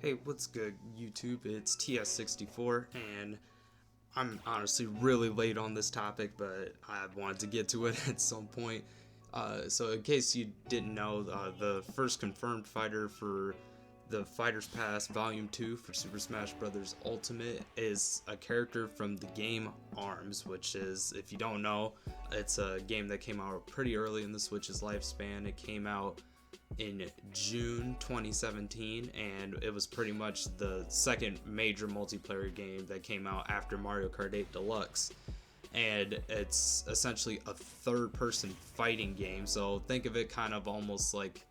Hey, what's good, YouTube? It's TS64, and I'm honestly really late on this topic, but I wanted to get to it at some point. So, in case you didn't know, the first confirmed fighter for the Fighters Pass Volume 2 for Super Smash Bros. Ultimate is a character from the game ARMS, which is, if you don't know, it's a game that came out pretty early in the Switch's lifespan. It came out in June 2017, and it was pretty much the second major multiplayer game that came out after Mario Kart 8 Deluxe. And it's essentially a third-person fighting game, so think of it kind of almost like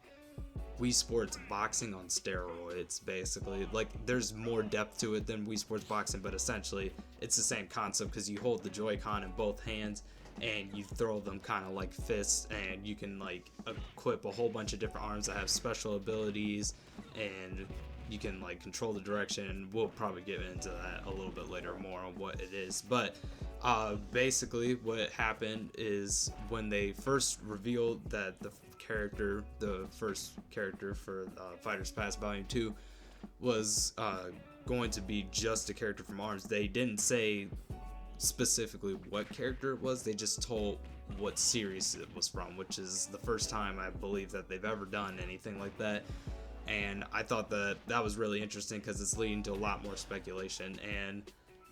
Wii Sports boxing on steroids, basically. Like, there's more depth to it than Wii Sports boxing, but essentially it's the same concept because you hold the Joy-Con in both hands and you throw them kind of like fists, and you can like equip a whole bunch of different arms that have special abilities, and you can like control the direction. We'll probably get into that a little bit later more on what it is, but basically what happened is when they first revealed that the first character for Fighters Pass Volume 2 was going to be just a character from ARMS, they didn't say specifically what character it was. They just told what series it was from, which is the first time I believe that they've ever done anything like that. And I thought that was really interesting because it's leading to a lot more speculation, and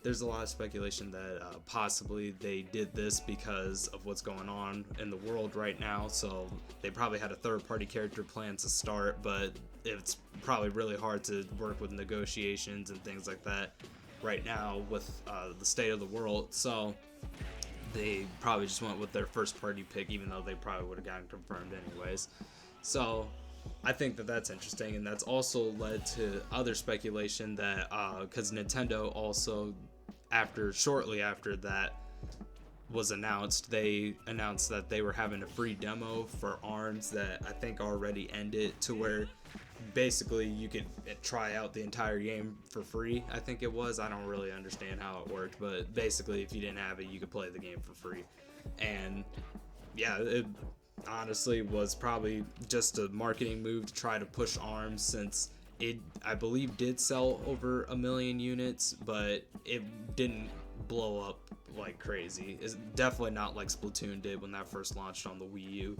there's a lot of speculation that possibly they did this because of what's going on in the world right now. So they probably had a third-party character plan to start, but it's probably really hard to work with negotiations and things like that right now with the state of the world. So they probably just went with their first-party pick, even though they probably would have gotten confirmed anyways. So I think that that's interesting, and that's also led to other speculation that because Nintendo also, shortly after that was announced, they announced that they were having a free demo for ARMS that I think already ended, to where basically you could try out the entire game for free. I think it was. I don't really understand how it worked, but basically if you didn't have it, you could play the game for free. And yeah, it honestly was probably just a marketing move to try to push ARMS, since it, I believe, did sell over 1 million units, but it didn't blow up like crazy. It's definitely not like Splatoon did when that first launched on the Wii U.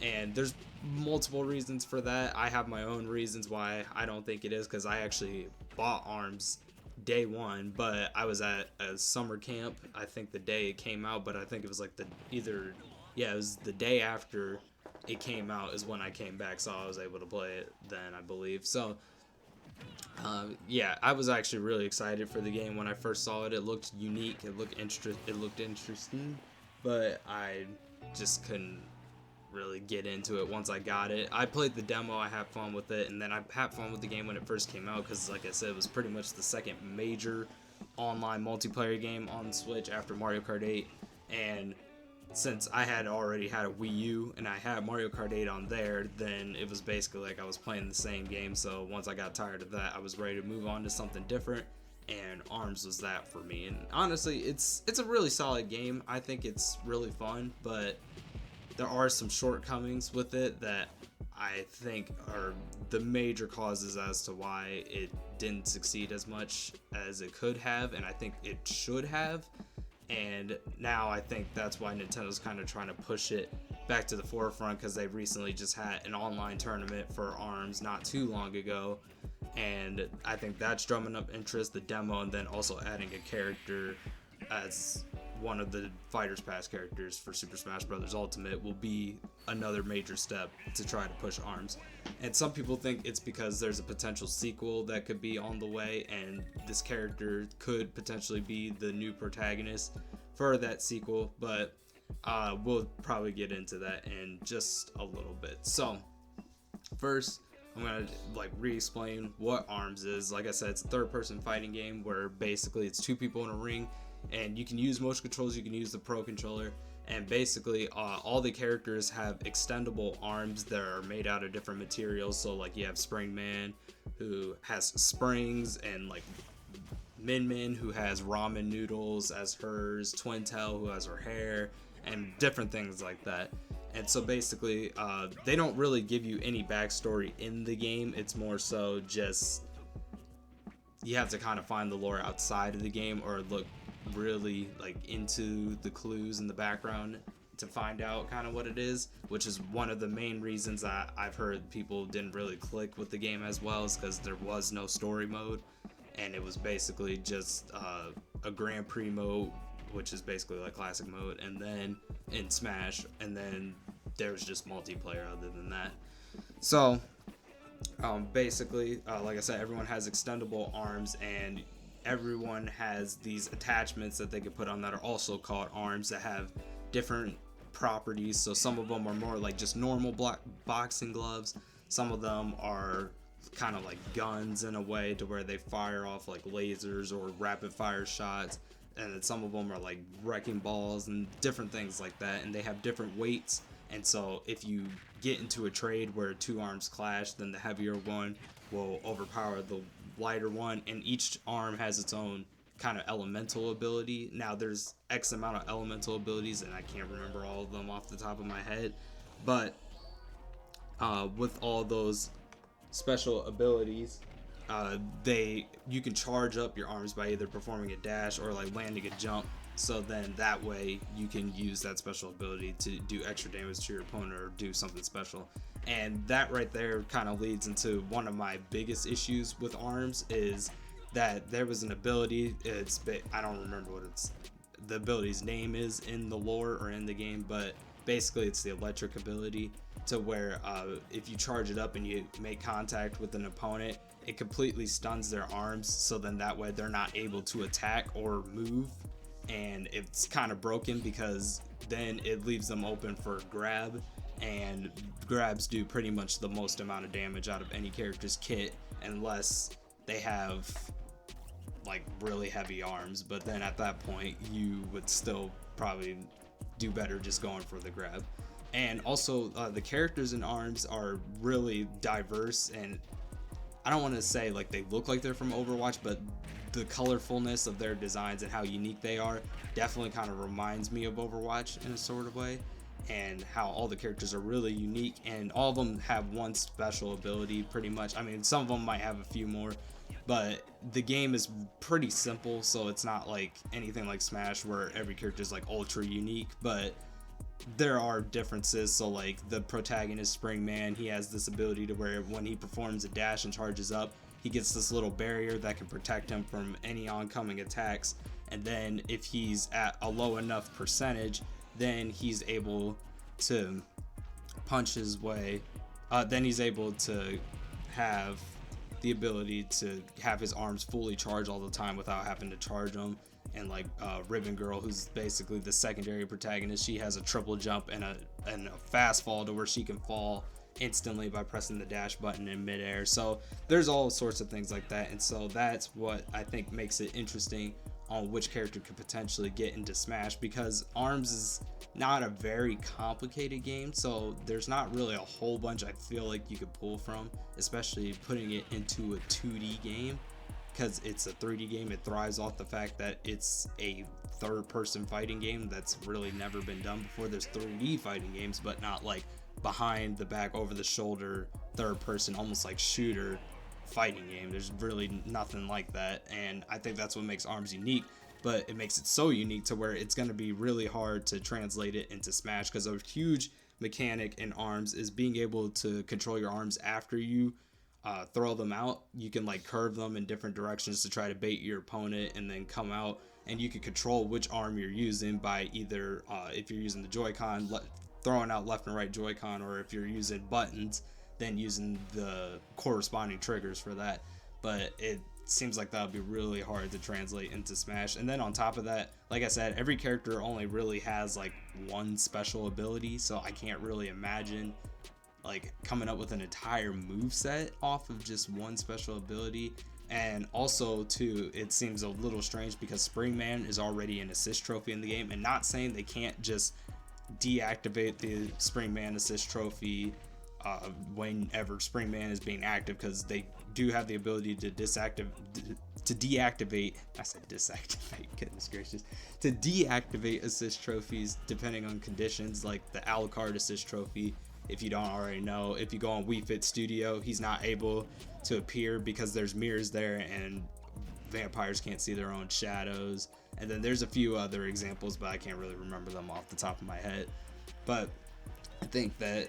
And there's multiple reasons for that. I have my own reasons why I don't think it is, because I actually bought ARMS day one, but I was at a summer camp, I think the day it came out, but I think it was like it was the day after it came out is when I came back, so I was able to play it then, I believe. So yeah, I was actually really excited for the game when I first saw it. It looked unique, it looked interesting, but I just couldn't really get into it once I got it. I played the demo, I had fun with it, and then I had fun with the game when it first came out, because like I said, it was pretty much the second major online multiplayer game on Switch after Mario Kart 8. And since I had already had a Wii U and I had Mario Kart 8 on there, then it was basically like I was playing the same game. So once I got tired of that, I was ready to move on to something different, and ARMS was that for me. And honestly, it's a really solid game. I think it's really fun, but there are some shortcomings with it that I think are the major causes as to why it didn't succeed as much as it could have, and I think it should have. And now I think that's why Nintendo's kind of trying to push it back to the forefront, because they recently just had an online tournament for ARMS not too long ago, and I think that's drumming up interest, the demo, and then also adding a character as one of the Fighters Pass characters for Super Smash Bros. Ultimate will be another major step to try to push ARMS. And some people think it's because there's a potential sequel that could be on the way, and this character could potentially be the new protagonist for that sequel, but we'll probably get into that in just a little bit. So first, I'm gonna re-explain what ARMS is. Like I said, it's a third-person fighting game where basically it's two people in a ring, and you can use motion controls, you can use the Pro Controller, and basically all the characters have extendable arms that are made out of different materials. So like you have Spring Man, who has springs, and like Min Min, who has ramen noodles as hers, Twin Tail, who has her hair, and different things like that. And so basically they don't really give you any backstory in the game. It's more so just you have to kind of find the lore outside of the game or look really like into the clues in the background to find out kind of what it is, which is one of the main reasons that I've heard people didn't really click with the game as well, is because there was no story mode, and it was basically just a Grand Prix mode, which is basically like classic mode, and then in Smash, and then there was just multiplayer other than that. So basically, like I said, everyone has extendable arms, and everyone has these attachments that they can put on that are also called arms that have different properties. So some of them are more like just normal boxing gloves. Some of them are kind of like guns in a way, to where they fire off like lasers or rapid fire shots. And then some of them are like wrecking balls and different things like that. And they have different weights. And so if you get into a trade where two arms clash, then the heavier one will overpower the lighter one. And each arm has its own kind of elemental ability. Now there's X amount of elemental abilities, and I can't remember all of them off the top of my head, but with all those special abilities, you can charge up your arms by either performing a dash or like landing a jump. So then that way you can use that special ability to do extra damage to your opponent or do something special. And that right there kind of leads into one of my biggest issues with arms, is that there was an ability, I don't remember what the ability's name is in the lore or in the game, but basically it's the electric ability, to where if you charge it up and you make contact with an opponent, it completely stuns their arms, so then that way they're not able to attack or move. And it's kind of broken, because then it leaves them open for grab, and grabs do pretty much the most amount of damage out of any character's kit, unless they have like really heavy arms. But then at that point you would still probably do better just going for the grab. And also the characters in arms are really diverse, and I don't want to say like they look like they're from Overwatch, but the colorfulness of their designs and how unique they are definitely kind of reminds me of Overwatch in a sort of way, and how all the characters are really unique, and all of them have one special ability pretty much. I mean, some of them might have a few more, but the game is pretty simple, so it's not like anything like Smash where every character is like ultra unique, but there are differences. So like the protagonist Springman, he has this ability to where when he performs a dash and charges up, he gets this little barrier that can protect him from any oncoming attacks. And then if he's at a low enough percentage, then he's able to punch his way. Then he's able to have the ability to have his arms fully charged all the time without having to charge them. And like Ribbon Girl, who's basically the secondary protagonist, she has a triple jump and a fast fall, to where she can fall instantly by pressing the dash button in midair. So there's all sorts of things like that, and so that's what I think makes it interesting on which character could potentially get into Smash, because ARMS is not a very complicated game, so there's not really a whole bunch I feel like you could pull from, especially putting it into a 2D game, because it's a 3D game. It thrives off the fact that it's a third-person fighting game that's really never been done before. There's 3D fighting games, but not like behind the back, over the shoulder, third-person, almost like shooter fighting game. There's really nothing like that, and I think that's what makes ARMS unique. But it makes it so unique to where it's going to be really hard to translate it into Smash, because a huge mechanic in ARMS is being able to control your arms after you throw them out. You can like curve them in different directions to try to bait your opponent and then come out, and you can control which arm you're using by either if you're using the Joy-Con, throwing out left and right Joy-Con, or if you're using buttons, then using the corresponding triggers for that. But it seems like that would be really hard to translate into Smash. And then on top of that, like I said, every character only really has like one special ability, so I can't really imagine like coming up with an entire move set off of just one special ability. And also too, it seems a little strange because Springman is already an assist trophy in the game, and not saying they can't just deactivate the Springman assist trophy whenever Springman is being active, because they do have the ability to deactivate. I said disactivate, goodness gracious, to deactivate assist trophies depending on conditions, like the Alucard assist trophy. If you don't already know, if you go on Wii Fit Studio, he's not able to appear because there's mirrors there, and vampires can't see their own shadows. And then there's a few other examples, but I can't really remember them off the top of my head. But I think that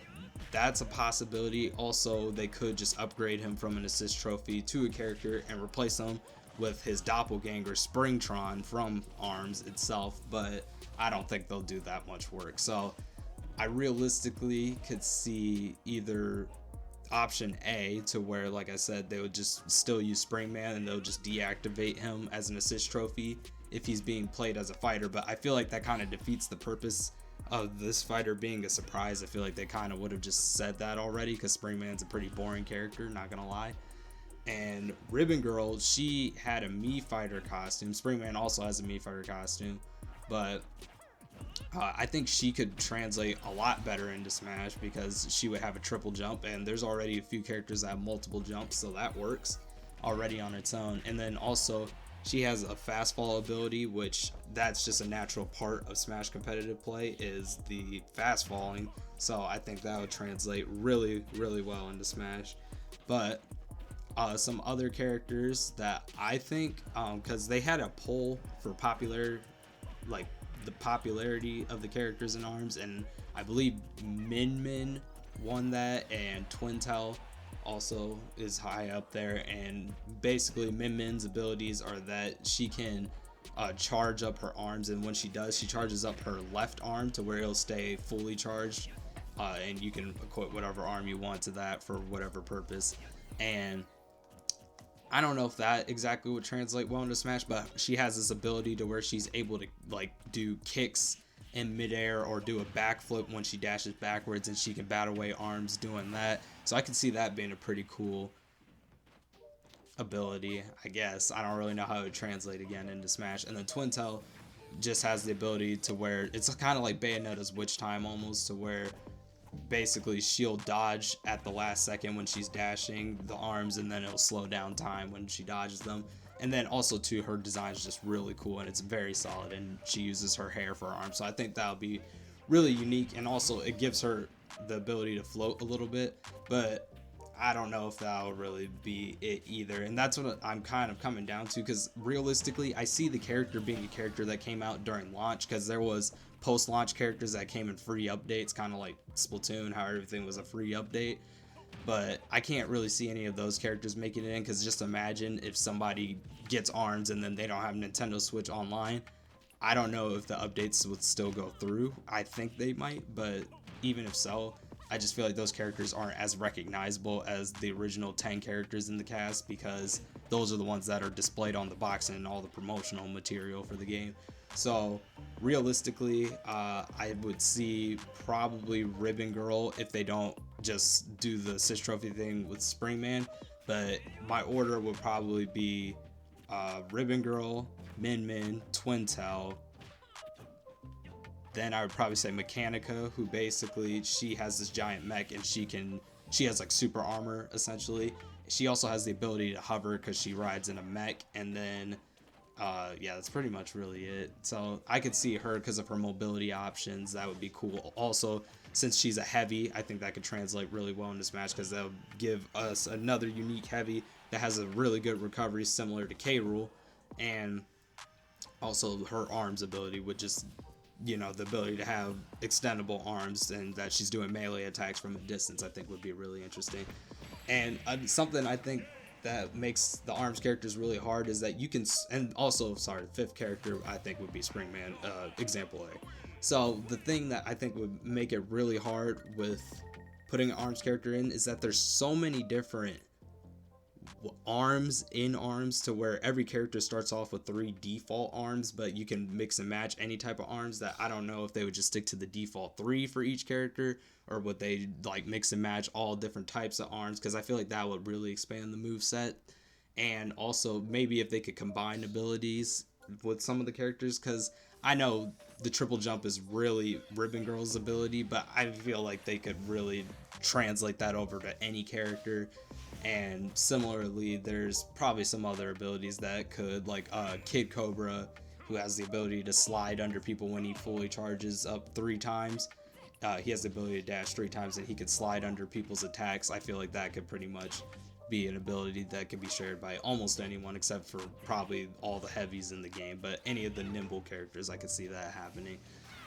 that's a possibility. Also, they could just upgrade him from an assist trophy to a character and replace him with his doppelganger Springtron from ARMS itself, but I don't think they'll do that much work. So I realistically could see either option A, to where, like I said, they would just still use Springman and they'll just deactivate him as an assist trophy if he's being played as a fighter. But I feel like that kind of defeats the purpose of this fighter being a surprise. I feel like they kind of would have just said that already, because Springman's a pretty boring character, not gonna lie. And Ribbon Girl, she had a Mii Fighter costume. Springman also has a Mii Fighter costume, but I think she could translate a lot better into Smash because she would have a triple jump, and there's already a few characters that have multiple jumps, so that works already on its own. And then also she has a fast fall ability, which that's just a natural part of Smash competitive play, is the fast falling. So I think that would translate really, really well into Smash. But some other characters that I think, because they had a poll for popular, like the popularity of the characters in ARMS, and I believe Min Min won that, and Twintelle also is high up there. And basically Min Min's abilities are that she can charge up her arms, and when she does, she charges up her left arm to where it'll stay fully charged, and you can equip whatever arm you want to that for whatever purpose. And I don't know if that exactly would translate well into Smash, but she has this ability to where she's able to like do kicks in midair or do a backflip when she dashes backwards, and she can bat away arms doing that. So I can see that being a pretty cool ability, I guess. I don't really know how it would translate again into Smash. And then Twintelle just has the ability to where it's kind of like Bayonetta's Witch Time almost, to where basically she'll dodge at the last second when she's dashing the arms, and then it'll slow down time when she dodges them. And then also too, her design is just really cool and it's very solid, and she uses her hair for her arms, so I think that'll be really unique. And also it gives her the ability to float a little bit, but I don't know if that'll really be it either. And that's what I'm kind of coming down to, because realistically I see the character being a character that came out during launch, because there was post-launch characters that came in free updates, kind of like Splatoon, how everything was a free update. But I can't really see any of those characters making it in, because just imagine if somebody gets ARMS and then they don't have Nintendo Switch Online. I don't know if the updates would still go through. I think they might, but even if so, I just feel like those characters aren't as recognizable as the original 10 characters in the cast, because those are the ones that are displayed on the box and all the promotional material for the game. So realistically, I would see probably Ribbon Girl if they don't just do the assist trophy thing with Springman. But my order would probably be Ribbon Girl, Min Min, Twintelle. Then I would probably say Mechanica, who basically she has this giant mech, and she has like super armor essentially. She also has the ability to hover because she rides in a mech. And then yeah, that's pretty much really it. So I could see her because of her mobility options. That would be cool. Also, since she's a heavy, I think that could translate really well into Smash, because that would give us another unique heavy that has a really good recovery similar to K. Rool. And also her arms ability would just, you know, the ability to have extendable arms and that she's doing melee attacks from a distance, I think would be really interesting. And something I think that makes the ARMS characters really hard is that you can, and also, sorry, the fifth character I think would be Springman, example A. So the thing that I think would make it really hard with putting an ARMS character in is that there's so many different arms in ARMS, to where every character starts off with 3 default arms, but you can mix and match any type of arms, that I don't know if they would just stick to the default 3 for each character, or would they like mix and match all different types of arms, because I feel like that would really expand the move set. And also maybe if they could combine abilities with some of the characters, because I know the triple jump is really Ribbon Girl's ability, but I feel like they could really translate that over to any character. And similarly, there's probably some other abilities that could, like Kid Cobra, who has the ability to slide under people when he fully charges up 3 times. He has the ability to dash 3 times, and he could slide under people's attacks. I feel like that could pretty much be an ability that can be shared by almost anyone except for probably all the heavies in the game, but any of the nimble characters, I could see that happening.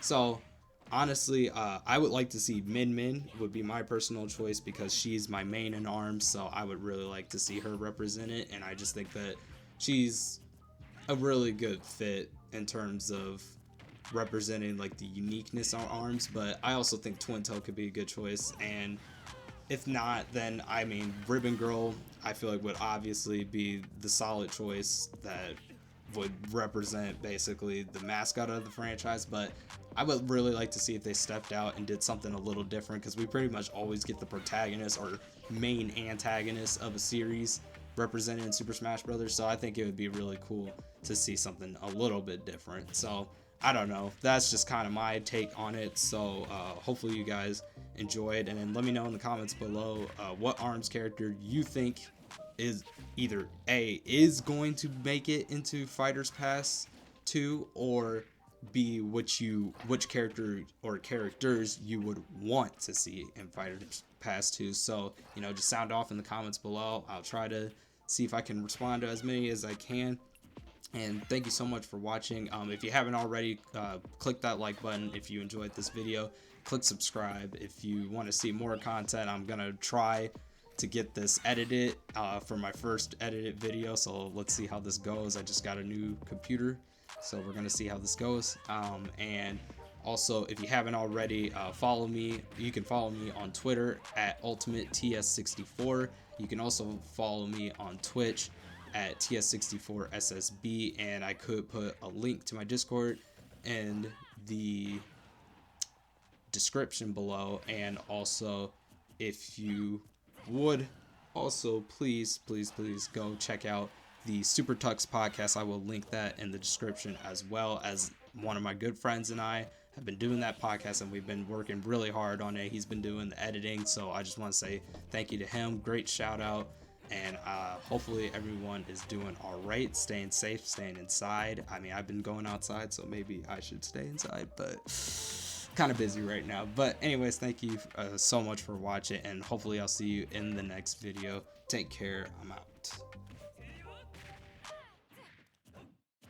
So honestly, I would like to see Min Min would be my personal choice because she's my main in arms, so I would really like to see her represented, and I just think that she's a really good fit in terms of representing like the uniqueness on arms. But I also think Twin Toe could be a good choice, and if not, then I mean Ribbon Girl I feel like would obviously be the solid choice that would represent basically the mascot of the franchise. But I would really like to see if they stepped out and did something a little different, because we pretty much always get the protagonist or main antagonist of a series represented in Super Smash Brothers. So I think it would be really cool to see something a little bit different. So I don't know, that's just kind of my take on it. So hopefully you guys enjoyed, and then let me know in the comments below what ARMS character you think is either A, is going to make it into Fighters Pass 2, or B, which character or characters you would want to see in Fighters Pass 2. So, you know, just sound off in the comments below. I'll try to see if I can respond to as many as I can. And thank you so much for watching. If you haven't already, click that like button if you enjoyed this video. Click subscribe if you want to see more content. I'm gonna try to get this edited for my first edited video, so let's see how this goes. I just got a new computer, so we're gonna see how this goes. And also, if you haven't already, follow me. You can follow me on Twitter at UltimateTS64. You can also follow me on Twitch at TS64SSB, and I could put a link to my Discord in the description below. And also, if you would also please go check out the Super Tux podcast. I will link that in the description, as well as one of my good friends and I have been doing that podcast, and we've been working really hard on it. He's been doing the editing, so I just want to say thank you to him. Great shout out. And hopefully everyone is doing all right, staying safe, staying inside. I mean, I've been going outside, so maybe I should stay inside, but kind of busy right now. But anyways, thank you so much for watching, and hopefully I'll see you in the next video. Take care. I'm out.